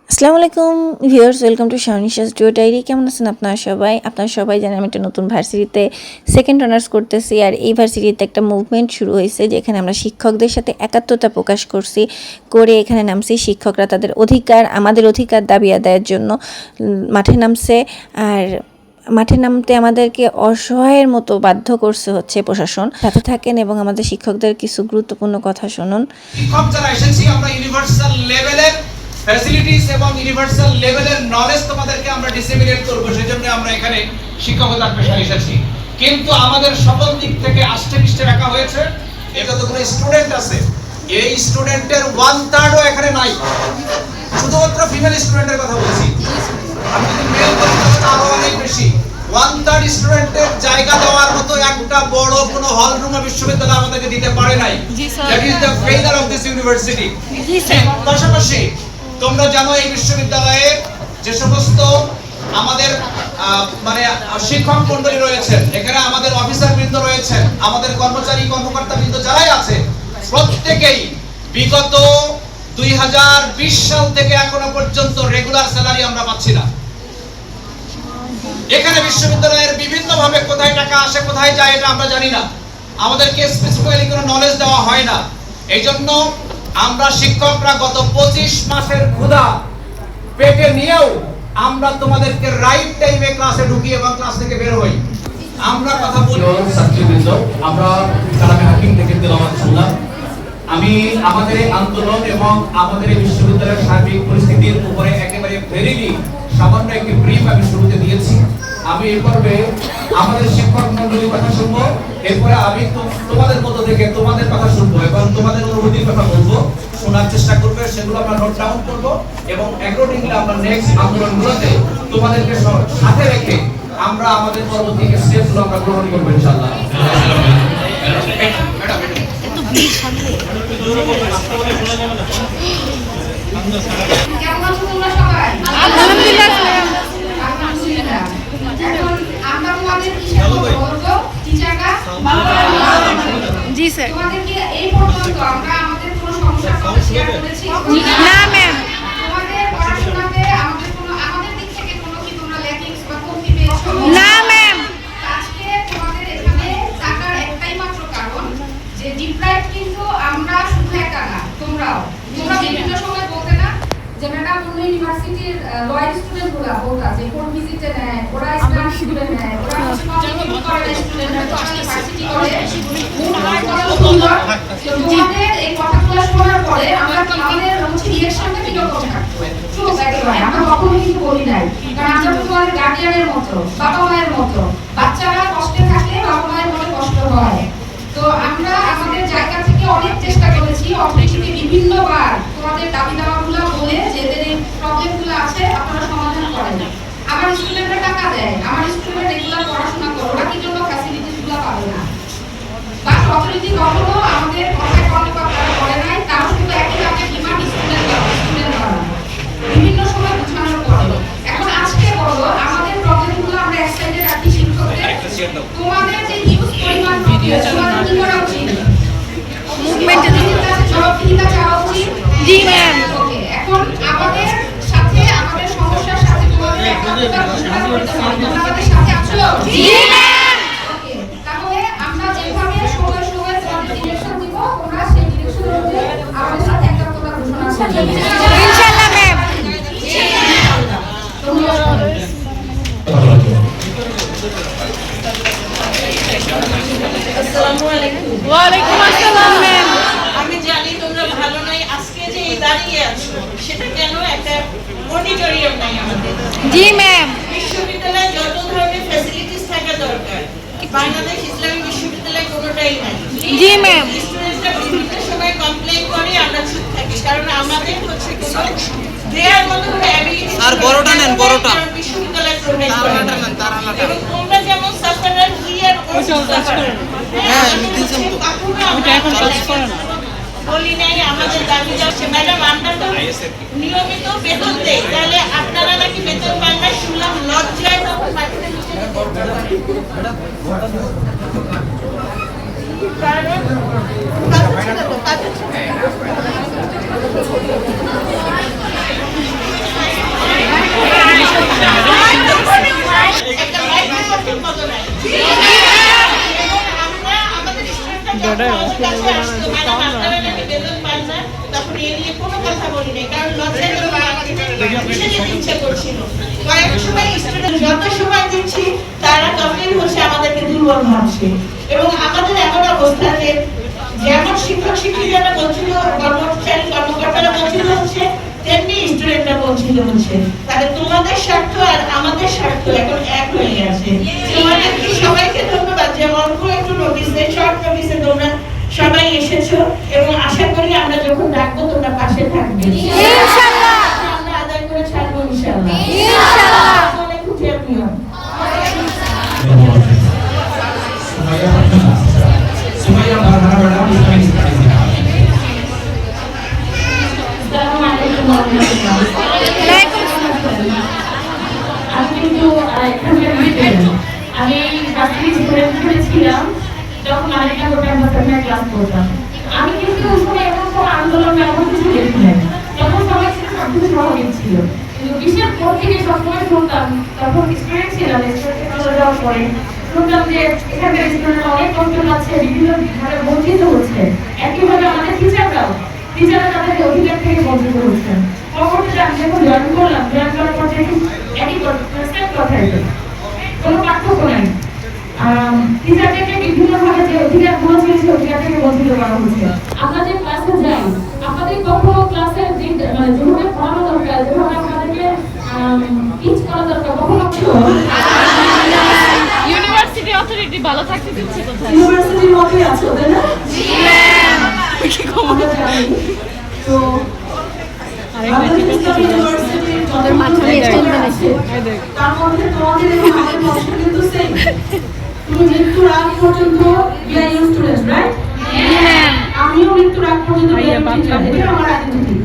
আসসালামু আলাইকুম viewers, welcome to Shaonisha studio diary. কেমন আছেন আপনারা সবাই জানেন আমি একটা নতুন ভার্সিটিতে সেকেন্ড অনার্স করতেছি। আর এই ভার্সিটিতে একটা মুভমেন্ট শুরু হয়েছে যেখানে আমরা শিক্ষকদের সাথে একাত্মতা প্রকাশ করে এখানে নামছি। শিক্ষকরা তাদের আমাদের অধিকার দাবি আদায়ের জন্য মাঠে নামছে। আর মাঠে নামতে আমাদেরকে অসহায়ের মতো বাধ্য করছে হচ্ছে প্রশাসন। সাথে থাকেন এবং আমাদের শিক্ষকদের কিছু গুরুত্বপূর্ণ কথা শুনুন। শিক্ষক যারা এসেছি আমরা ইউনিভার্সাল লেভেলের ফ্যাসিলিটিস এবং ইউনিভার্সাল লেভেলের নলেজ তোমাদেরকে আমরা ডিসেমিনেট করব, সেজন্য আমরা এখানে শিক্ষকতার পেশায় এসেছি। কিন্তু আমাদের সকল দিক থেকে আষ্টে-পৃষ্ঠে রাখা হয়েছে। যতগুলো স্টুডেন্ট আছে এই স্টুডেন্টের 1/3ও এখানে নাই। শুধুমাত্র ফিমেল স্টুডেন্টের কথা বলছি, আমি যদি মেল বলি তাহলে আরো অনেক বেশি। 1/3 স্টুডেন্টের জায়গা দেওয়ার মতো একটা বড় কোনো হল রুম বিশ্ববিদ্যালয় আমাদেরকে দিতে পারে নাই। That is the failure of this university. পাশাপাশি তোমরা জানো এই বিশ্ববিদ্যালয়ে যে সমস্ত আমাদের শিক্ষক মণ্ডলী রয়েছেন, এখানে আমাদের অফিসার বৃন্দ রয়েছেন, আমাদের কর্মচারী কর্মকর্তা বৃন্দ যারাই আছে প্রত্যেকেই বিগত 2020 সাল থেকে এখনো পর্যন্ত রেগুলার স্যালারি আমরা পাচ্ছি না। এখানে বিশ্ববিদ্যালয়ের বিভিন্ন ভাবে কোথায় টাকা আসে কোথায় যায় এটা আমরা জানি না, আমাদেরকে স্পেসিফিক্যালি কোনো নলেজ দেওয়া হয় না। এইজন্য আমরা শিক্ষকরা গত 25 মাসের ক্ষুধা পেটে নিয়েও আমরা তোমাদেরকে রাইট টাইমে ক্লাসে ঢুকি এবং ক্লাস থেকে বের হই। আমরা কথা বলি ছাত্রবৃন্দ, আমরা কালামে হাকিম থেকে তেলাওয়াত শুনলাম। আমি আমাদের আন্দোলন এবং আমাদের বিশ্ববিদ্যালয়ের সার্বিক পরিস্থিতির উপরে একেবারে ভেরিলি সামান্য একটি ব্রিফ আমি শুরুতে দিয়েছি। আমি এই পর্বে আমাদের শিক্ষক মণ্ডলীর কথা শুনবো, এরপরে আমি তোমাদের মধ্য থেকে তোমাদের কথা শুনবো এবং তোমাদের অনুভূতির কথা বলবো, শোনার চেষ্টা করবে, সেগুলো আমরা নোট ডাউন করবো এবং অ্যাকর্ডিংলি আমরা নেক্সট আন্দোলনগুলোতে তোমাদেরকে সাথে রেখে আমরা আমাদের পরবর্তী স্টেপগুলো আমরা গ্রহণ করবো ইনশাআল্লাহ। জি স্যার। তোমাদেরকে এই পর্যন্ত আমরা আমাদের কোনো সমস্যার কথা শেয়ার করেছি না ম্যাম? তোমাদের পড়াশোনাতে আমাদের দিক থেকে কোনো কি তোমরা ল্যাকিংস বা কমতি পেয়েছো? না ম্যাম। আজকে তোমাদের এখানে থাকার একটাই মাত্র কারণ যে ডিপ্রাইভ কিন্তু আমরা শুধু একা না, তোমরা বিভিন্ন সময় বলতে না যে ম্যাডাম অন্য ইউনিভার্সিটির লয়ার স্টুডেন্টগুলো বলতা যে কোন ভিজিটে নেয়, ওরা ইসলাম স্টুডেন্ট নেয়, ওরা ইউনিভার্সিটি করে তোমাদের এই কথাগুলো শোনার পরে আমাদের রিঅ্যাকশনটা কিরকম থাকবে? আমরা কখনোই কিছু বলি নাই, কারণ আমরা তোমাদের গার্ডিয়ানের মতো, বাবা মায়ের মতো। বাচ্চারা কষ্টে থাকলে বাবা মায়ের মনে কষ্ট হয়। তো আমরা আমাদের জায়গা থেকে অনেক চেষ্টা করেছি, অফিসে বিভিন্নবার তোমাদের দাবি দাওয়াগুলো বলে যে এদের এই প্রবলেমগুলো আছে আপনারা সমাধান করেন। আমার স্টুডেন্টরা টাকা দেয়, আমার স্টুডেন্ট রেগুলার পড়াশোনা করে, ওরা কি জন্য ফ্যাসিলিটিসগুলো পাবে না? বাট অথরিটি কখনো আমাদের কথায় কর্ণপাত করে নাই, তাও শুধু একই কাজে ডিমান্ড স্টুডেন্ট বিভিন্ন সময় বোঝানোর পরে। এখন আজকে বলো আমাদের প্রবলেমগুলো আমরা এক সাইডে রাখি শিক্ষকদের, তোমাদের যে হিউজ পরিমাণ প্রবলেম তোমাদের কি করা উচিত? মুভমেন্টের কাছে জবাবদিহিতা চাওয়া উচিত। জি ম্যাম। ওকে, এখন আমাদের সাথে আমাদের সমস্যার সাথে তোমাদের আমাদের সাথে আছো? জি ম্যাম। ওকে, তাহলে আমরা যেভাবে সময় তোমাদের ডিরেকশন দিব, তোমরা সেই ডিরেকশন অনুযায়ী আমাদের সাথে একটা কথা ঘোষণা করবে ইনশাআল্লাহ ম্যাম। জি ম্যাম। আসসালামু আলাইকুম। ওয়া আলাইকুম আসসালাম ম্যাম। আমি জানি তোমরা ভালো নাই, আজকে যে দাঁড়িয়ে আছো সেটা কেন একটা অডিটোরিয়াম নাই আমাদের। জি ম্যাম। বিশ্ববিদ্যালয়ে যত ধরনের ফ্যাসিলিটিস থাকা দরকার বাংলাদেশ ইসলামী বিশ্ববিদ্যালয়ে কোনোটাই নাই। জি ম্যাম। স্টুডেন্টরা বিভিন্ন সময় কমপ্লেইন করে, আমরা চুপ থাকি, কারণ আমাদের হচ্ছে কোনো দেয়ার মতো কোনো অ্যাবিলিটি আর বড়টা নেন, বড়টা বিশ্ববিদ্যালয়ে প্রোভাইড করে না। এবং তোমরা যেমন sufferer we are also sufferer. হ্যাঁ আমি দিয়েছি তো, ওটা এখন কাজ করে না বলি নাই। আমাদের দাবি যাচ্ছে ম্যাডাম আমরা তো নিয়মিত বেতন দেই, তাহলে আপনারা নাকি বেতন পান না শুনলাম। লজ্জায় তখন মাটিতে নিচে কারণ কাজ ছিল তো কাজ কোনো কথা বলি নাই, কারণ লজ্জায় যেতে ইচ্ছা করছিল। কয়েক সময় স্টুডেন্ট যত সময় দিচ্ছি তারা ততই হচ্ছে আমাদেরকে দুর্বল ভাবছে, এবং আমাদের এমন অবস্থা যে যেমন শিক্ষক শিক্ষিকারা বঞ্চিত, কর্মচারী কর্মকর্তারা বঞ্চিত হচ্ছে, তেমনি স্টুডেন্টরা বঞ্চিত হচ্ছে। তাহলে তোমাদের স্বার্থ আর আমাদের স্বার্থ এখন এক হয়ে গেছে। তোমাদেরকে সবাইকে ধন্যবাদ যে অল্প একটু নোটিসে, শর্ট নোটিসে তোমরা সবাই এসেছো, এবং আশা করি আমরা যখন ডাকবো তোমরা পাশে থাকবে ইনশাআল্লাহ। আমরা আদায় করে ছাড়বো ইনশাআল্লাহ ইনশাআল্লাহ। অনেক খুশি আপনি সুমাইয়া বারহানা ম্যাডাম ইসলামিক স্টাডিজ আমি ছিলাম যখন আমেরিকা ক্লাস করতাম। আমি কিন্তু ওই সময় এমন কোনো আন্দোলন এমন কিছু দেখি নাই, তখন সবাই সবকিছু স্বাভাবিক ছিল। কিন্তু বিশেষ পর থেকে সবসময় শুনতাম, তখন স্টুডেন্ট ছিলাম, স্টুডেন্ট যাওয়ার পরে শুনতাম যে এখানকার স্টুডেন্টরা অনেক কষ্ট পাচ্ছে, বিভিন্ন ভাবে বঞ্চিত হচ্ছে। একইভাবে আমাদের টিচাররা তাদের অধিকার থেকে বঞ্চিত হচ্ছেন। পরবর্তীতে আমি যখন জয়েন করার পর দেখি একই কথাই, কোনো পার্থক্য নাই। টিচারদেরকে বিভিন্নভাবে যে অধিকারগুলো ছিল সেই অধিকার থেকে বঞ্চিত করা হচ্ছে। আমরা যে ক্লাসে যাই, আপনাদের কখনো ক্লাসের যেভাবে পড়ানো দরকার, যেভাবে আপনাদেরকে টিচ করা দরকার, কখনো ইউনিভার্সিটি অথরিটি ভালো থাকতে দিচ্ছে কোথায়? ইউনিভার্সিটির মতোই আছে ওদের না? তো ইউনিভার্সিটির তার মধ্যে তোমাদের এবং আমাদের পছন্দ কিন্তু সেম। তুমি মৃত্যুর আগ পর্যন্ত স্টুডেন্ট, রাইট? আমিও মৃত্যুর আগ পর্যন্ত এটা আমার আইডেন্টিটি।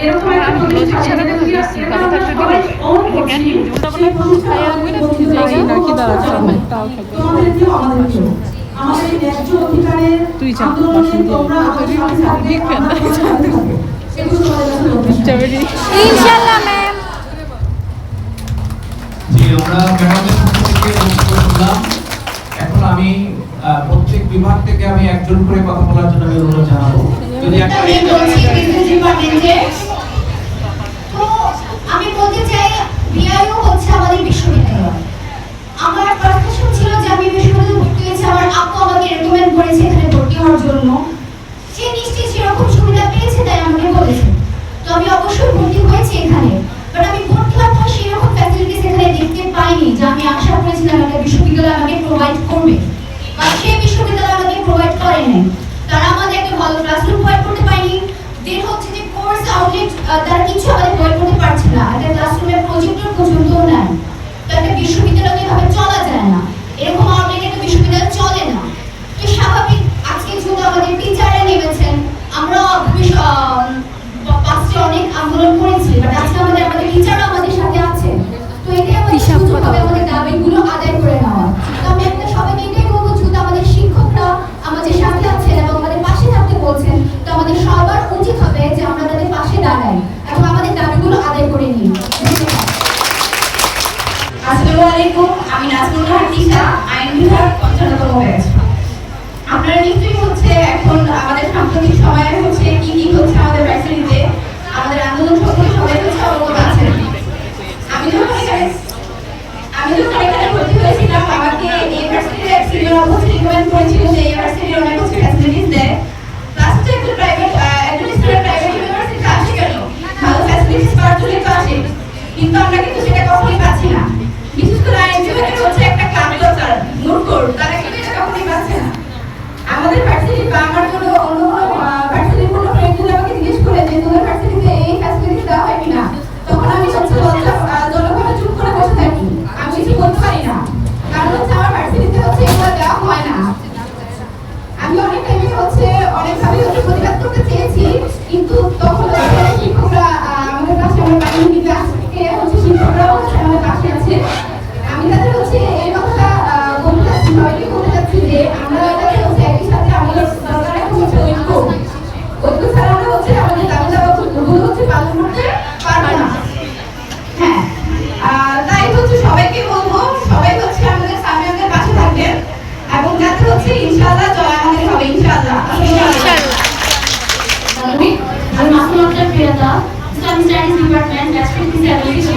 এরকম একটা প্রতিষ্ঠান তোমাদেরকেও আমাদেরকেও আমাদের ন্যায্য অধিকারের আন্দোলনে তোমরা আমাদের সাথে ইনশাআল্লাহ ম্যাম। জি, আমরা ম্যাডামের পক্ষ থেকে বক্তব্য শুনলাম। এখন আমি প্রত্যেক বিভাগ থেকে আমি একজন করে কথা বলার জন্য আমি অনুরোধ জানাবো। যদি একটা তো আমি বলতে চাই, বিআইও হচ্ছে আমাদের বিশ্ববিদ্যালয়। আমার প্রত্যাশা ছিল যে আমি বিশ্ববিদ্যালয়ে ভর্তি হয়েছি, আমার আপু আমাকে রেকমেন্ড করেছে এখানে ভর্তি হওয়ার জন্য। সে নিশ্চয়ই সেরকম সুবিধা পেয়েছে, তাই আমাকে বলেছে। তো আমি অবশ্যই ভর্তি হয়েছি এখানে, বাট আমি ভর্তি হওয়ার পর সেরকম ফ্যাসিলিটিস এখানে দেখতে পাইনি যে আমি আশা করেছিলাম একটা বিশ্ববিদ্যালয় আমাকে প্রোভাইড করবে, বা সেই বিশ্ববিদ্যালয় আমাকে প্রোভাইড করেনি। তারা আমাদের একটা ভালো ক্লাসরুম প্রোভাইড করতে পারেনি। দেন হচ্ছে যে কোর্স আউটলেট, তারা কিছু আমাদের প্রোভাইড করতে পারছে না। একটা ক্লাসরুমের প্রজেক্টর পর্যন্ত নাই। তো একটা বিশ্ববিদ্যালয় এভাবে চলা যায় না, এরকম আউটলেট একটা বিশ্ববিদ্যালয় চলে না। তো স্বাভাবিক আজকে যেহেতু আমাদের টিচাররা নেমেছেন, আমরা পাঁচটি অনেক আন্দোলন করেছি, বাট আজকে আমাদের টিচাররা আমাদের সাথে আছে। তো এটাই আমাদের সুযোগ হবে আমাদের দাবিগুলো আদায় করে নেওয়া। তো আমি একটা সবাইকে এটাই বলবো, যেহেতু আমাদের শিক্ষকরা আমাদের সাথে আছেন এবং আমাদের পাশে থাকতে বলছেন, তো আমাদের সবার উচিত হবে যে আমরা তাদের পাশে দাঁড়াই এবং আমাদের দাবিগুলো আদায় করে নিই। আসসালামু আলাইকুম, আমি নাজমুল হাতিশা, আইন বিভাগ 55তম ব্যাচ। আপনারা নিশ্চয়ই হচ্ছে এখন আমাদের সাম্প্রতিক সময়ে হচ্ছে কি কি হচ্ছে আমাদের ভার্সিটিতে, আমাদের আন্দোলন সম্পর্কে সবাই হচ্ছে অবগত আছেন। আমি যখন এখানে ভর্তি হয়েছিলাম, আমাকে এই ভার্সিটির এক সিনিয়র হচ্ছে রিকমেন্ড করেছিল যে এই ভার্সিটির অনেক হচ্ছে ফ্যাসিলিটিস দেয়। লাস্টে একজন স্টুডেন্ট প্রাইভেট ইউনিভার্সিটিতে আসে কেন, ভালো ফ্যাসিলিটিস পাওয়ার জন্য তো আসে, কিন্তু আমরা কিন্তু সেটা কখনোই পাচ্ছি না। বিশেষ করে আইন বিভাগের হচ্ছে একটা কার্যকর নূরপুর, তারা কিন্তু এটা কখনোই পাচ্ছে না। আমাদের ভার্সিটি বা আমার কোনো অন্য ভার্সিটির কোনো ফ্রেন্ড যদি আমাকে জিজ্ঞেস করে যে তোদের ভার্সিটিতে এই ফ্যাসিলিটিস দেওয়া হয় কিনা, তখন আমি হচ্ছে জনগণের চুপ করে বসে থাকি, আমি কিছু বলতে পারি না, কারণ হচ্ছে আমার ভার্সিটিতে হচ্ছে এগুলো দেওয়া হয় না। আমি অনেক টাইমে হচ্ছে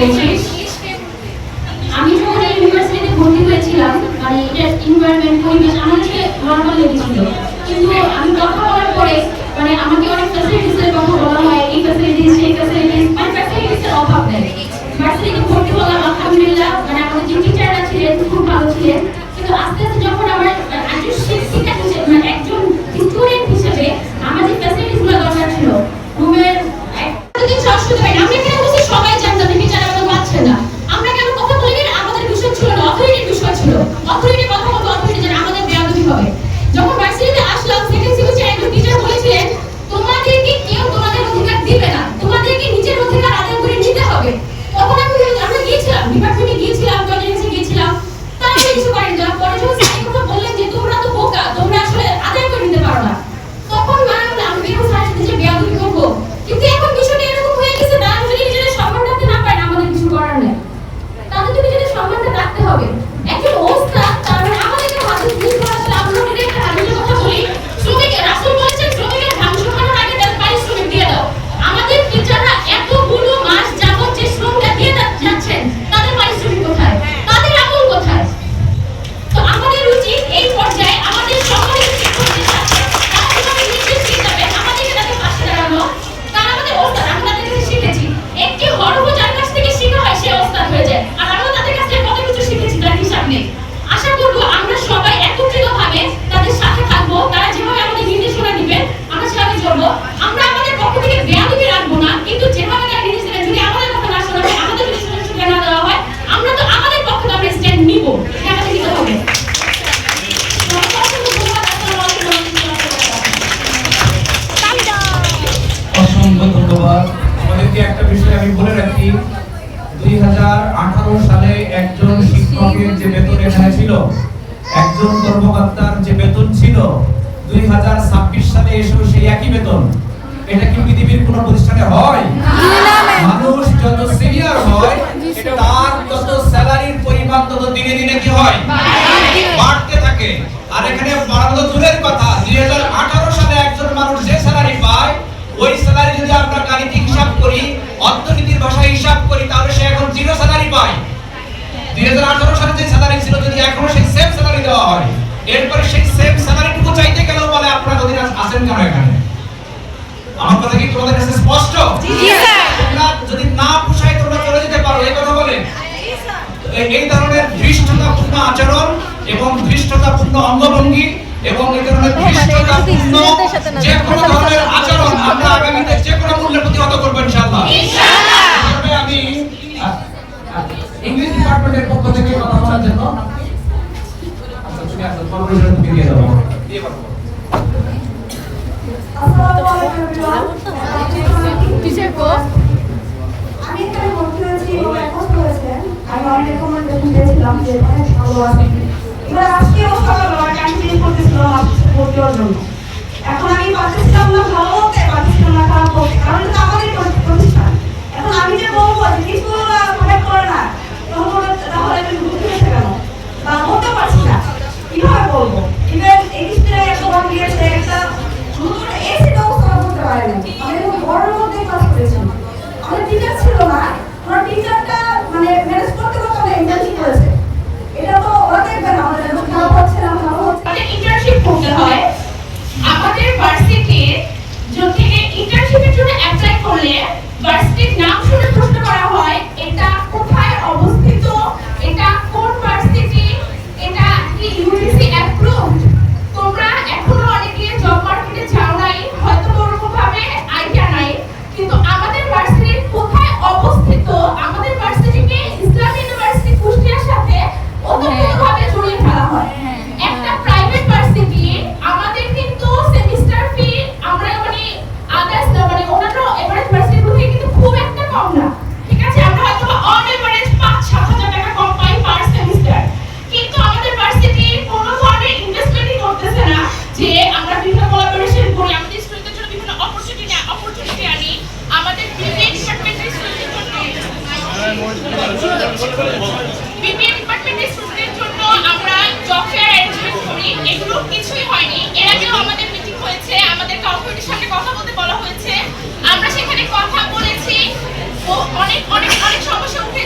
বলছি। আমি যখন ইউনিভার্সিটিতে ভর্তি হয়েছিলাম, মানে এটা এনভায়রনমেন্ট পরিবেশ আমার কাছে নর্মাল লেগেছিল, কিন্তু আমি কথা বলার পরে মানে আমাকে অনেক ফ্যাসিলিটিসের কথা বলা হয়, এই ফ্যাসিলিটিস সেই ফ্যাসিলিটিস, মানে ফ্যাসিলিটিসের অভাব নেই। ইউনিভার্সিটিতে ভর্তি হলাম আলহামদুলিল্লাহ, মানে আমাদের যে টিচাররা ছিলেন খুব ভালো ছিলেন, কিন্তু আস্তে আস্তে যখন আমার একজন শিক্ষিকা হিসেবে মানে একজন স্টুডেন্ট হিসেবে আমার যে ফ্যাসিলিটিসগুলো দরকার ছিল রুমের একদিন সব শুনতে পাই না। আমরা কেন বলছি সবাই জানতাম টিচার আমাদের পাচ্ছে না, আমরা কেন কথা বলি না, আমাদের বিষয় ছিল না, অথরিটির বিষয় ছিল, অথরিটি কথা বলতো, অথরিটি যেন আমাদের বেয়াদবি হবে। যখন ভার্সিটিতে আসলাম সেকেন্ড সেমিস্টারে একজন টিচার বলেছিলেন তোমাদেরকে কেউ তোমাদের অধিকার দিবে না, তোমাদেরকে নিজের অধিকার আদায় করে নিতে হবে। তখন আমরা গিয়েছিলাম ডিপার্টমেন্টে, গিয়েছিলাম কলেজে গিয়েছিলাম, তারা কিছু করেনি। যারা পরে যখন স্যার কথা বললেন যে তোমরা তো বোকা, তোমরা আসলে আদায় করে নিতে পারো না, তখন আমি বেরো স্যারের সাথে যে বেয়াদবি করবো। কিন্তু এখন বিষয়টা এরকম হয়ে গেছে, তারা যদি নিজেদের সম্মান রাখতে না পারে আমাদের কিছু করার নেই, তাদের তো নিজেদের সম্মানটা রাখতে হবে। একজন ওস্তাদ তার মানে আমাদেরকে হাদিস ভুল করা আসলে আমরা যদি একটা হাদিসের কথা বলি, শ্রমিকের রাসূল বলেছেন শ্রমিকের ঘাম শুকানোর আগে তার পারিশ্রমিক দিয়ে দাও। আমাদের টিচাররা এতগুলো মাস যাবত যে শ্রমটা দিয়ে যাচ্ছেন তাদের পারিশ্রমিক কোথায়, তাদের আমল কোথায়? তো আমাদের উচিত এই পর্যায়ে আমাদের সম্মানিত শিক্ষকদের সাথে তারা কিভাবে নির্দেশ দিয়ে যাবেন আমাদেরকে তাদের পাশে দাঁড়ানো। তারা আমাদের ওস্তাদ, আমরা তাদের কাছে শিখেছি, একটি হরফ যার কাছ থেকে শেখা হয় সে ওস্তাদ হয়ে যায়, আর আমরা তাদের কাছ থেকে কত কিছু শিখেছি তার হিসাব নেই। আশা করব আমরা সবাই একত্রিতভাবে তাদের সাথে থাকবো, তারা যেভাবে আমাদের নির্দেশনা দিবেন আমরা সেভাবে চলবো। আমরা আমাদের পক্ষ থেকে বেয়াদবি রাখবো না, কিন্তু যেভাবে তারা নির্দেশ দেবেন যদি আমাদের কথা না শোনা হয়, আমাদের যদি সুযোগ সুবিধা না দেওয়া হয়, আমরা তো আমাদের পক্ষে তো আমরা স্ট্যান্ড নিব, এটা আমাদের নিতে হবে। অসংখ্য ধন্যবাদ। আমাদেরকে একটা বিষয় আমি বলে রাখি, 2018 সালে একজন শিক্ষকের যে বেতন এখানে ছিল, একজন কর্মকর্তার যে বেতন ছিল, 2026 সালে এসেও সেই একই বেতন। এটা কি পৃথিবীর কোনো প্রতিষ্ঠানে হয়? মানুষ যত সিনিয়র হয় তার তত স্যালারির পরিমাণ তত দিনে দিনে কি হয়? বাড়তে থাকে। আর এখানে বাড়ানো দূরের কথা, 2018 সালে একজন মানুষ যে স্যালারি পায়, ওই স্যালারি যদি আমরা গাণিতিক হিসাব করি, অর্থনীতির ভাষায় হিসাব করি, তাহলে সে এখন জিরো স্যালারি পায়। 2018 সালে যে স্যালারি ছিল যদি এখনো সেই সেম স্যালারি দেওয়া হয়, এরপরে সেই সেম স্যালারিটুকু চাইতে গেলেও বলে আপনারা যদি আসেন কেন এখানে? আমার কথা কি তোমাদের কাছে স্পষ্ট? তোমরা যদি না পোষায় তোমরা চলে যেতে পারো, এই কথা বলেন। এই ধরনের ধৃষ্টতাপূর্ণ আচরণ এবং ধৃষ্টতাপূর্ণ অঙ্গভঙ্গি এবং এই ধরনের ধৃষ্টতাপূর্ণ যে কোনো ধরনের আচরণ আমরা আগামীতে যে কোনো মূল্যে প্রতিহত করবো ইনশাআল্লাহ। তবে আমি ইংলিশ ডিপার্টমেন্টের পক্ষ থেকে কথা বলার জন্য দিয়ে দেবো। আমি এখানে ভর্তি হয়েছি, একমাস হয়েছে। আমি অনেক রেকমেন্ডেশন দিয়েছিলাম যে অনেক ভালো আছে। এবার আজকেও সকালবেলা ক্যান্টিন করতেছিলাম ভর্তি হওয়ার জন্য। এখন আমি পাচ্ছিলাম না ভালো হতে, পাচ্ছিলাম না খারাপ হতে, কারণ এটা আমাদের প্রতিষ্ঠান। এখন আমি যে বলবো যে কিছু কমেন্ট করে না, তাহলে তুমি ভর্তি হয়েছে কেন বা হতে পারছি না, কিভাবে বলবো? ইভেন এই স্টুডেন্ট একটা ওয়ান দিয়েছে, একটা নতুন এসি ব্যবস্থা করতে পারে না। আমি এরকম বড়ের মধ্যে ক্লাস করেছি, আমাদের টিচার ছিল না, ওরা টিচারটা মানে ম্যানেজ করতে করতে আমাদের ইন্টার্নশিপ করেছে। এটা তো ওরা দেখবে না আমাদের খারাপ হচ্ছে না ভালো হচ্ছে। আমাদের ইন্টার্নশিপ করতে হয়। আমাদের ভার্সিটির থেকে ইন্টার্নশিপের জন্য অ্যাপ্লাই করলে ভার্সিটির নাম শুনে প্রশ্ন করা হয় এটা কোথায় অবস্থিত, এটা কোন ভার্সিটি, এটা কি ইউজিসি অ্যাপ্রুভড। তোমরা এখনো অনেকে জব মার্কেটে যাও নাই, হয়তো ওরকম ভাবে আইডিয়া নাই, কিন্তু আমাদের ভার্সিটির কোথায় অবস্থিত, আমাদের ভার্সিটিকে ইসলামী ইউনিভার্সিটি কুষ্টিয়ার সাথে ওতপ্রোতভাবে জড়িয়ে ফেলা হয়। একটা প্রাইভেট ভার্সিটি, আমাদের কিন্তু সেমিস্টার ফি আমরা মানে আদার্স মানে অন্যান্য এভারেজ ভার্সিটির থেকে কিন্তু খুব একটা কম না, ঠিক আছে? আমরা হয়তো অন এভারেজ 5-7 হাজার টাকা কম পাই পার সেমিস্টার, কিন্তু আমাদের ভার্সিটি কোনো ধরনের ইনভেস্টমেন্টই করতেছে না যে আমরা বিভিন্ন কোলাবোরেশন করি, আমাদের স্টুডেন্টদের জন্য বিভিন্ন অপরচুনিটি আনি, আমাদের বিবিএ ডিপার্টমেন্টের স্টুডেন্টদের জন্য আমরা জব ফেয়ার অ্যারেঞ্জমেন্ট করি, এগুলো কিছুই হয়নি। এর আগেও আমাদের মিটিং হয়েছে, আমাদেরকে অথরিটির সামনে কথা বলতে বলা হয়েছে, আমরা সেখানে কথা বলেছি, ও অনেক সমস্যা উঠে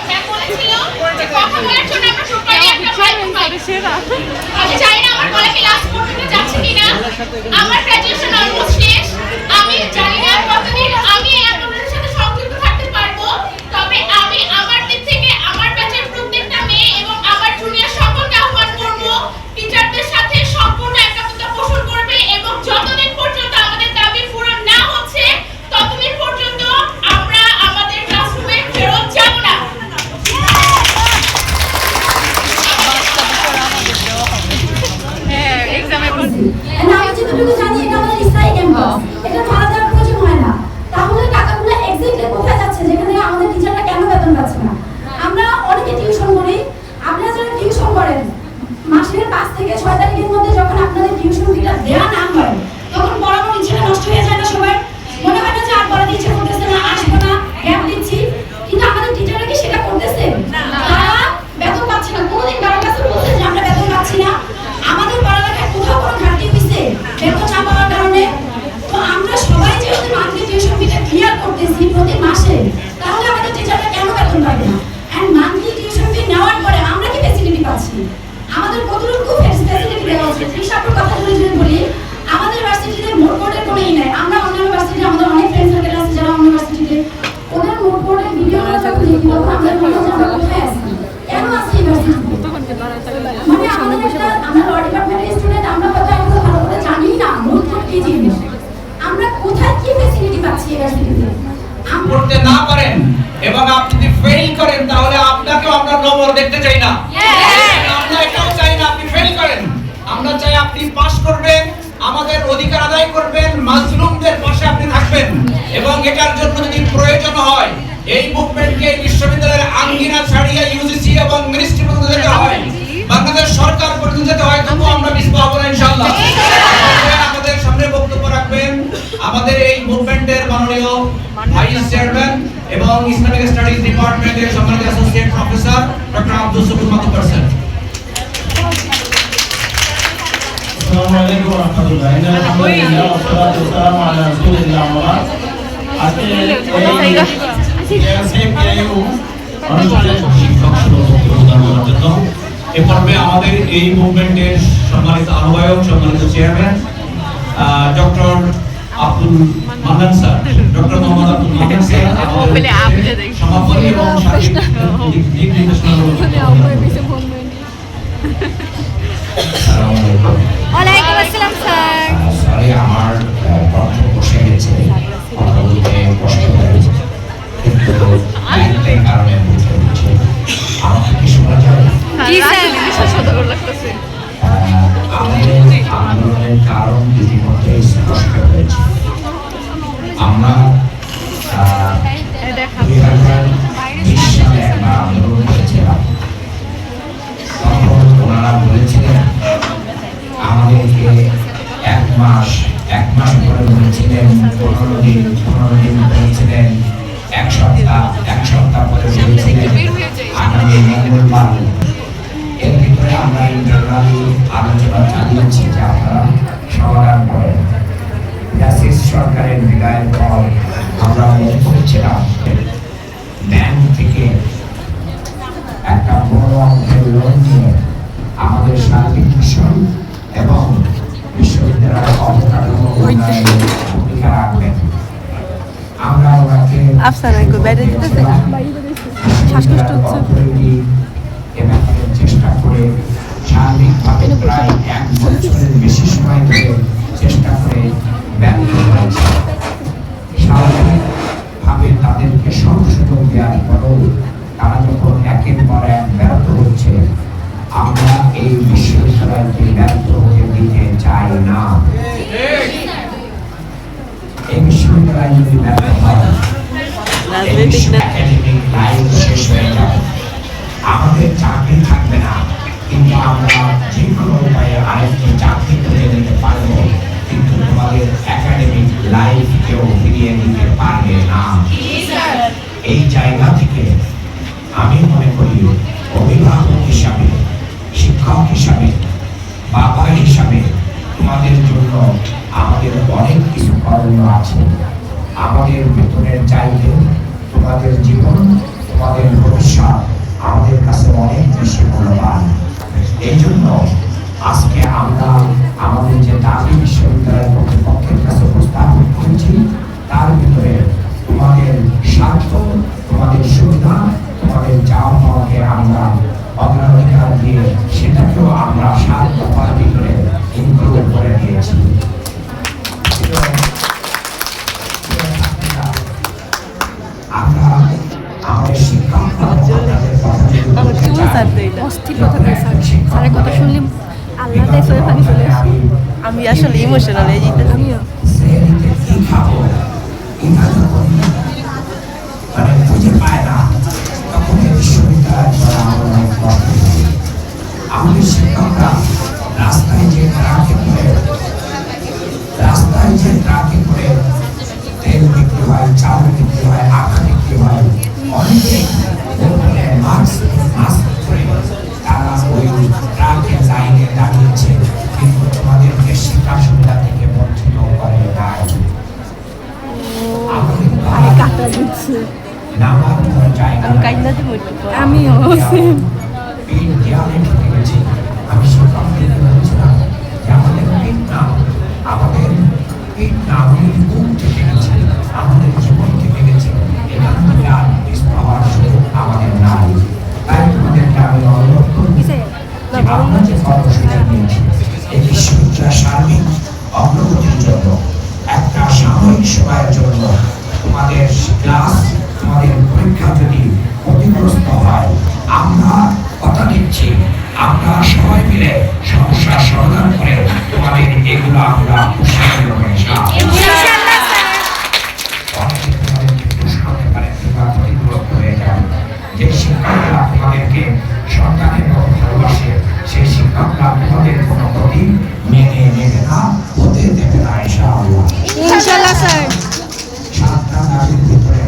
ম্যাম বলেছিল যে কথা বলার জন্য আমরা সবাই একটা মাইক পাই। আমি জানি না আমার গলা কি লাস্ট পর্যন্ত যাচ্ছে কিনা। আমার গ্র্যাজুয়েশন অলমোস্ট শেষ। আমি জানি না কতদিন আমি এই আন্দোলনের সাথে সংযুক্ত থাকতে পারবো। তবে আমি আমার দিক থেকে আমার ব্যাচের প্রত্যেকটা মেয়ে এবং আমার জুনিয়র সকলকে আহ্বান করব টিচারদের সাথে সম্পূর্ণ একাত্মতা পোষণ করবে এবং যতদিন পর্যন্ত আমাদের দাবি পূরণ না হচ্ছে ততদিন পর্যন্ত আমরা আমাদের ক্লাসরুমে ফেরত যাব না। And আমি যতটুকু জানি এটা আমাদের ইসরাই ক্যাম্পাস, এটা ভাড়া দেওয়ার প্রয়োজন হয় না। তাহলে টাকাগুলো এক্স্যাক্টলি কোথায় যাচ্ছে যেখানে আমাদের টিচাররা কেন বেতন পাচ্ছে না? আমরা অনেকে টিউশন করি, আপনারা যারা টিউশন করেন মাসের 5 থেকে 6 তারিখের মধ্যে যখন আপনাদের টিউশন ফিটা দেওয়া না হয় তখন পড়ানোর ইচ্ছাটা নষ্ট হয়ে যায় না সবার? মনে হয় না যে আর পড়াতে ইচ্ছে করতেছে না, আসবো না, গ্যাপ দিচ্ছি। কিন্তু আমাদের টিচাররা কি সেটা করতেছে? তারা বেতন পাচ্ছে না। কোনোদিন কারোর কাছে বলছে যে আমরা বেতন পাচ্ছি না? আমাদের পড়ালেখায় কোথাও কোনো ঘাটতি হয়েছে বেতন না পাওয়ার কারণে? তো আমরা সবাই যেহেতু মান্থলি টিউশন ফিটা ক্লিয়ার করতেছি প্রতি মাসে, তাহলে আমাদের টিচাররা কেন বেতন পাবে না? এন্ড মান্থলি টিউশন ফি নেওয়ার পরে আমরা কি ফ্যাসিলিটি পাচ্ছি? আমাদের কতটুকু ফ্যাসিলিটি দেওয়া উচিত? হিসাবের কথা যদি বলি, আমাদের ভার্সিটিতে মোট কোর্টের কোনো নাই। আমরা অন্যান্য ভার্সিটিতে আমাদের অনেক ফ্রেন্ড সার্কেল আছে যারা অন্য ভার্সিটিতে, ওদের মোট কোর্টের ভিডিওগুলো যখন দেখি তখন আমাদের মনে হয় যে আমরা কোথায় আছি, কেন আছি এই ভার্সিটিতে? মানে আমরা ল ডিপার্টমেন্টের স্টুডেন্ট, আমরা হয়তো এখনো ভালো করে জানি না মোট কোর্ট কি জিনিস, আমরা কোথায় কি ফ্যাসিলিটি পাচ্ছি এই ভার্সিটিতে। করতে না পারেন এবং আপনি যদি ফেল করেন তাহলে আপনাকেও আমরা নম্বর দেখতে চাই না। আমরা এটাও চাই না আপনি ফেল করেন। আমরা চাই আপনি পাস করবেন, আমাদের অধিকার আদায় করবেন, মাজলুমদের পাশে আপনি থাকবেন এবং এটার জন্য যদি প্রয়োজন হয় এই মুভমেন্টকে বিশ্ববিদ্যালয়ের আঙ্গিনা ছাড়িয়ে ইউজিসি এবং মিনিস্ট্রি পর্যন্ত যেতে হয়, বাংলাদেশ সরকার পর্যন্ত যেতে হয়, তবুও আমরা পিছপা হব না ইনশাআল্লাহ। আমাদের সামনে বক্তব্য রাখবেন আমাদের এই মুভমেন্টের মাননীয় ভাইস চেয়ারম্যান এবং ইসলামিক স্টাডিজ ডিপার্টমেন্টের সম্মানিত অ্যাসোসিয়েট প্রফেসর ডক্টর আব্দুল শুকুর মাতুব্বর স্যার। আসসালামু আলাইকুম ওয়া রাহমাতুল্লাহি ওয়া বারাকাতুহু। ওয়াসসালাতু ওয়াসসালামু আলা রাসূলিল্লাহ ওয়া বা'দ। আজকে অনুষ্ঠানে শিক্ষক প্রদান করার জন্য এ পর্বে আমাদের এই মুভমেন্টের সম্মানিত আহ্বায়ক, সম্মানিত chairman doctor Abdul Mannan sir, doctor Mohammad Abdul Mannan sir আমাদের সমাপনী এবং সার্বিক দিক নির্দেশনা ওয়ালাইকুম আসসালাম স্যার। সরি আমার কণ্ঠ বসে গেছে, কথা বলতে কষ্ট হয়েছে, কিন্তু একটাই কারণে বলতে হচ্ছে। আমাকে কি শোনা যায়? জি স্যার, সতর্ক লাগতেছে। আমাদের আন্দোলনের কারণ ইতিমধ্যে স্পষ্ট হয়েছে। আমরা 2020 সালে একবার আন্দোলন করেছিলাম। তখন ওনারা বলেছিলেন আমাদেরকে এক মাস পরে বলেছিলেন 15 দিন বলেছিলেন, এক সপ্তাহ পরে বলেছিলেন আগামী মঙ্গলবার। এর ভিতরে আমরা ইন্টারনালি আলোচনা চালিয়েছি যে আপনারা সমাধান করেন। ফ্যাসিস্ট সরকারের বিদায়ের পর আমরা মনে করছিলাম ব্যাংক থেকে একটা বড় অঙ্কের লোন নিয়ে আমাদের সার্বিক মিশন এবং বিশ্ববিদ্যালয়ের অবকাঠামো উন্নয়নে ভূমিকা রাখবেন। আমরা ওনাকে চেষ্টা করে সার্বিকভাবে প্রায় 1 বছরের বেশি সময় ধরে চেষ্টা করে ব্যর্থ হয়েছে। স্বাভাবিকভাবে তাদেরকে সংশোধন দেওয়ার পরেও তারা যখন একের পর এক ব্যর্থ হচ্ছে, আমরা এই বিশ্ববিদ্যালয়কে ব্যর্থ হতে দিতে চাই না। এই বিশ্ববিদ্যালয় যদি ব্যর্থ হয়, একাডেমিক লাইফ শেষ হয়ে যাবে, আমাদের চাকরি থাকবে না। কিন্তু আমরা যে কোনো উপায়ে আরেকটি চাকরি করে নিতে পারবো, কিন্তু তোমাদের একাডেমিক লাইফ কেউ ফিরিয়ে দিতে পারবে না। এই জায়গা থেকে আমি মনে করি অভিভাবক হিসাবে, শিক্ষক হিসাবে, বাবা হিসাবে তোমাদের জন্য আমাদের অনেক কিছু করণীয় আছে। আমাদের বেতনের চাইতে তোমাদের জীবন, তোমাদের ভবিষ্যৎ আমাদের কাছে অনেক বেশি মূল্যবান। এই জন্য আজকে আমরা আমাদের যে দাবি বিশ্ববিদ্যালয়ের কর্তৃপক্ষের কাছে উপস্থাপন করেছি, তার ভিতরে তোমাদের স্বার্থ, তোমাদের সুবিধা, তোমাদের চাওয়া পাওয়াকে আমরা অগ্রাধিকার দিয়ে সেটাকেও আমরা 7 দফার ভিতরে ইনক্লুড করে দিয়েছি। আমরা আমাদের শিক্ষকরা অস্থির কথা কইছে স্যারের কথা শুনলি আল্লাহ তাই সরে পানি চলে আসে। আমি আসলে ইমোশনাল হয়ে যেতেছি। আমিও কি খাবো এটা যখন মানে খুঁজে পায় না, তখন এই বিশ্ববিদ্যালয় করা আমার অনেক কষ্ট। আমাদের শিক্ষকরা রাস্তায় যে ট্রাকে করে তেল বিক্রি হয়, চাল বিক্রি হয়, আটা বিক্রি হয়, অনেকে মাস্ক করে তারা ওই ট্রাকের লাইনে দাঁড়িয়েছে, কিন্তু তোমাদেরকে শিক্ষা সুবিধা থেকে বঞ্চিত করে নাই। আমিও আমি শিক্ষকদেরকে বলছিলাম যে আমাদের পিঠ না, আমাদের পিঠ না, আমাদের বুক থেকে গেছে, আমাদের জীবন থেকে গেছে, এখান থেকে আর পাওয়ার সুযোগ আমাদের নাই। তাই তোমাদেরকে আমি অনুরোধ করব যে আমরা যে কর্মসূচি নিয়েছি এই বিশ্ববিদ্যালয়ের সার্বিক অগ্রগতির জন্য, একটা সাময়িক সময়ের জন্য তোমাদের ক্লাস, তোমাদের পরীক্ষা যদি ক্ষতিগ্রস্ত হয়, আমরা কথা দিচ্ছি আমরা সবাই মিলে সমস্যার সমাধান করে তোমাদের এগুলো আমরা পুরস্কার দেব ইনশাআল্লাহ। অনেকে তোমাদেরকে পুরস্কার পারে, তোমরা ক্ষতিগ্রস্ত হয়ে যাবে। যে শিক্ষকরা তোমাদেরকে সন্তানের মতো ভালোবাসে, সেই শিক্ষকরা তোমাদের কোনো ক্ষতি মেনে নেবে না, হতে দেবে না ইনশাআল্লাহ। ইনশাআল্লাহ স্যার। 7টা দাবির ভিতরে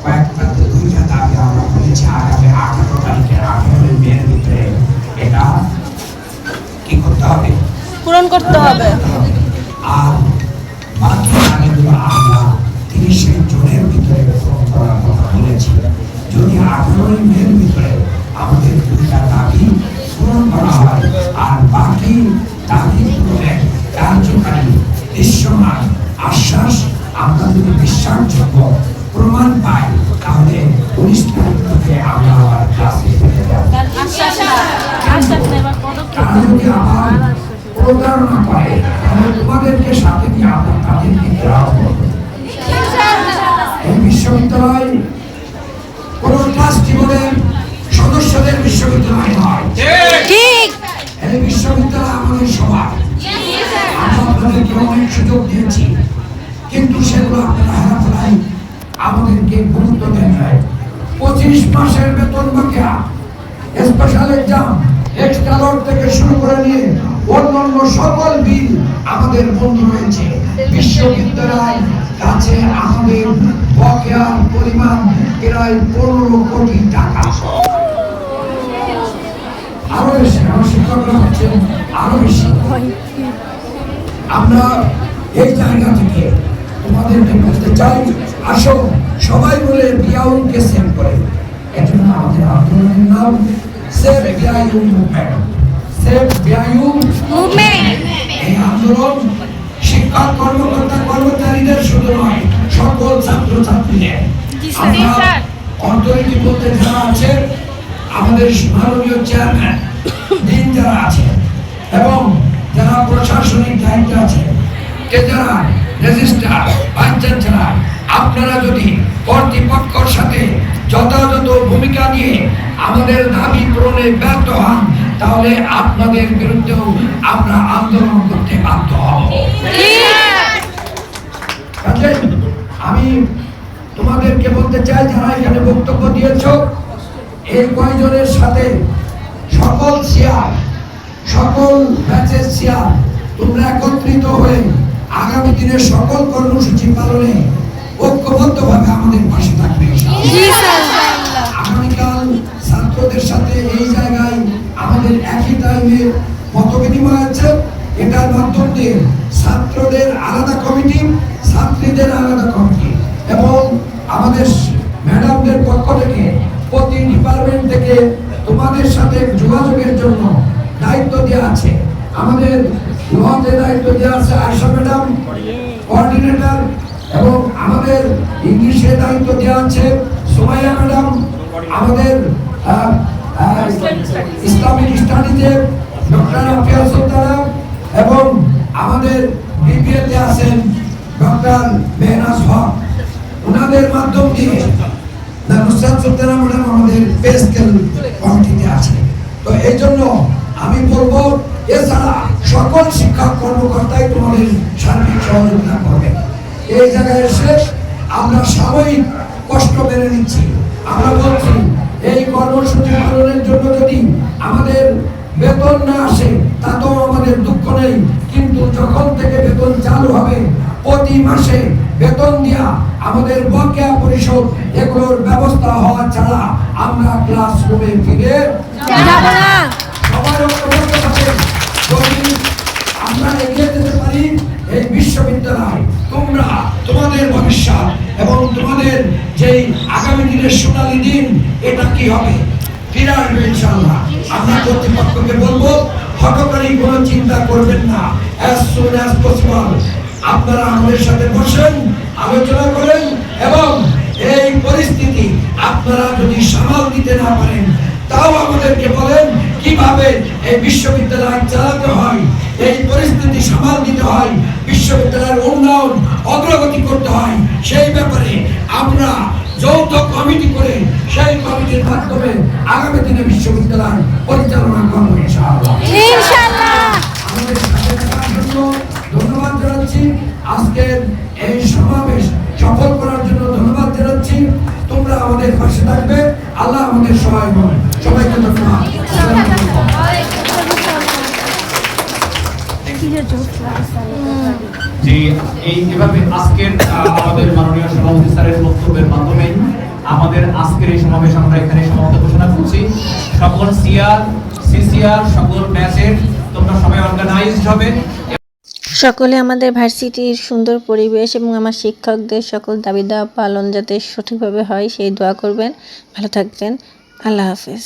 কয়েকটা 2টা দাবি আমরা বলেছি আগামী 18 তারিখে 18 মের ভিতরে এটা কি করতে হবে, পূরণ করতে হবে। আর বাকি দাবিগুলো আমরা 30 জুনের ভিতরে পূরণ করার কথা বলেছি। যদি 18 মের ভিতরে আমাদের 2টা দাবি পূরণ করা হয় আর বাকি দাবি পূরণের কার্যকারী দৃশ্যমান আশ্বাস আমরা যদি বিশ্বাসযোগ্য প্রমাণ পাই, তাহলে 19 তারিখ থেকে আমরা আবার ক্লাসে ফিরে যাব। তারা যদি আবার প্রতারণা করে, তাহলে তোমাদেরকে সাথে নিয়ে আমরা তাদেরকে ঘেরাও করব। এই বিশ্ববিদ্যালয় কোন ট্রাস্টি বোর্ডের সদস্যদের বিশ্ববিদ্যালয় নয়, ঠিক। এই বিশ্ববিদ্যালয় আমাদের সবার। আমরা আপনাদেরকে অনেক সুযোগ দিয়েছি, কিন্তু সেগুলো আপনারা হেরাফেরায় আমাদেরকে গুরুত্ব দেন নাই। 25 মাসের বেতন বাকিয়া, স্পেশাল এক্সাম, এক্সট্রা লোড থেকে শুরু করে নিয়ে অন্যান্য সকল বিল আমাদের বন্ধ রয়েছে। বিশ্ববিদ্যালয় কাছে আমাদের বকেয়ার পরিমাণ প্রায় 15 কোটি টাকা। আরো বেশি, আমার শিক্ষকরা হচ্ছেন আরো বেশি। আমরা এই জায়গা থেকে তোমাদেরকে বলতে চাই, আসো সবাই বলে বিয়াউকে সেভ করে। এজন্য আমাদের আন্দোলনের নাম সেভ বিয়াউ মুভমেন্ট। সেভ বিয়াউ মুভমেন্ট। এই আন্দোলন শিক্ষক কর্মকর্তা কর্মচারীদের শুধু নয়, সকল ছাত্রছাত্রীদের। আমরা অন্তরিটি বলতে যারা আছে, আমাদের মাননীয় চেয়ারম্যান দিন যারা আছে এবং যারা প্রশাসনিক দায়িত্বে আছে, যারা রেজিস্ট্রার, ভাইস চ্যান্সেলর, আপনারা যদি কর্তৃপক্ষের সাথে যথাযথ ভূমিকা নিয়ে আমাদের দাবি পূরণে ব্যর্থ হন, তাহলে আপনাদের বিরুদ্ধেও আমরা আন্দোলন করতে বাধ্য হব। আমি তোমাদেরকে বলতে চাই, যারা এখানে বক্তব্য দিয়েছ, এই কয়জনের সাথে সকল চেয়ার, সকল ব্যাচের চেয়ার, তোমরা একত্রিত হয়ে আগামী দিনের সকল কর্মসূচি পালনে ঐক্যবদ্ধভাবে আমাদের পাশে থাকবে। আগামীকাল ছাত্রদের সাথে এই জায়গায় আমাদের একই টাইমে মত বিনিময় আছে। এটার মাধ্যম দিয়ে ছাত্রদের আলাদা কমিটি, ছাত্রীদের আলাদা কমিটি এবং আমাদের ম্যাডাম আমাদের পক্ষ থেকে প্রতি ডিপার্টমেন্ট থেকে তোমাদের সাথে যোগাযোগের জন্য দায়িত্ব দেওয়া আছে। আমাদের লজে দায়িত্ব দেওয়া আছে আয়শা ম্যাডাম কোঅর্ডিনেটর, এবং আমাদের ইংলিশে দায়িত্ব দেওয়া আছে সুমাইয়া ম্যাডাম, আমাদের ইসলামিক স্টাডিজে ডক্টর আফিয়া সুলতানা, এবং আমাদের বিপিএতে আছেন ডক্টর মেহনাজ হক। ওনাদের মাধ্যম দিয়ে নুসরাত সুলতানা ম্যাডাম আমাদের পে স্কেল কমিটিতে আছে। তো এই জন্য আমি বলবো, এছাড়া সকল শিক্ষক কর্মকর্তাই তোমাদের সার্বিক সহযোগিতা করবে। এই জায়গায় এসে আমরা সাময়িক কষ্ট মেনে নিচ্ছি। আমরা বলছি এই কর্মসূচি পালনের জন্য যদি আমাদের বেতন না আসে তাতেও আমাদের দুঃখ নেই, কিন্তু যখন থেকে বেতন চালু হবে প্রতি মাসে বেতন দিয়া আমাদের বকেয়া পরিশোধ এগুলোর ব্যবস্থা হওয়া ছাড়া আমরা ক্লাসরুমে ফিরে যাব না। সবাই ঐক্যবদ্ধ থাকেন। যদি আমরা এগিয়ে যেতে পারি এই বিশ্ববিদ্যালয়, তোমরা তোমাদের ভবিষ্যৎ এবং তোমাদের যেই আগামী দিনের সোনালী দিন, এটা কি হবে ফিরে আসবে ইনশাআল্লাহ। আমরা কর্তৃপক্ষকে বলবো, হঠকারী কোনো চিন্তা করবেন না। as soon as possible আপনারা আমাদের সাথে বসেন, আলোচনা করেন, এবং এই পরিস্থিতি আপনারা যদি সামাল দিতে না পারেন তাও আমাদেরকে বলেন কিভাবে এই বিশ্ববিদ্যালয় চালাতে হয়, এই পরিস্থিতি সামাল দিতে হয়, বিশ্ববিদ্যালয়ের উন্নয়ন অগ্রগতি করতে হয়। সেই ব্যাপারে আমরা যৌথ কমিটি করে সেই কমিটির মাধ্যমে আগামী দিনে বিশ্ববিদ্যালয় পরিচালনা করব ইনশাআল্লাহ। আমাদের সাথে থাকার জন্য ধন্যবাদ জানাচ্ছি। আজকের এই সমাবেশ সফল করার জন্য ধন্যবাদ জানাচ্ছি। তোমরা আমাদের পাশে থাকবে, আল্লাহ আমাদের সহায় হবে। সবাইকে ধন্যবাদ। জি, এইভাবে আজকের আমাদের মাননীয় সভাপতি স্যারের বক্তব্যের মাধ্যমে আমাদের আজকের এই সমাবেশ আমরা এখানে সমাপ্ত ঘোষণা করছি। সকল সিআর, সিসিআর, সকল ব্যাচের তোমরা সবাই অর্গানাইজড হবে। সকলে আমাদের ভার্সিটির সুন্দর পরিবেশ এবং আমার শিক্ষকদের সকল দাবি দাওয়া পালন যাতে সঠিকভাবে হয় সেই দোয়া করবেন। ভালো থাকবেন। আল্লাহ হাফেজ।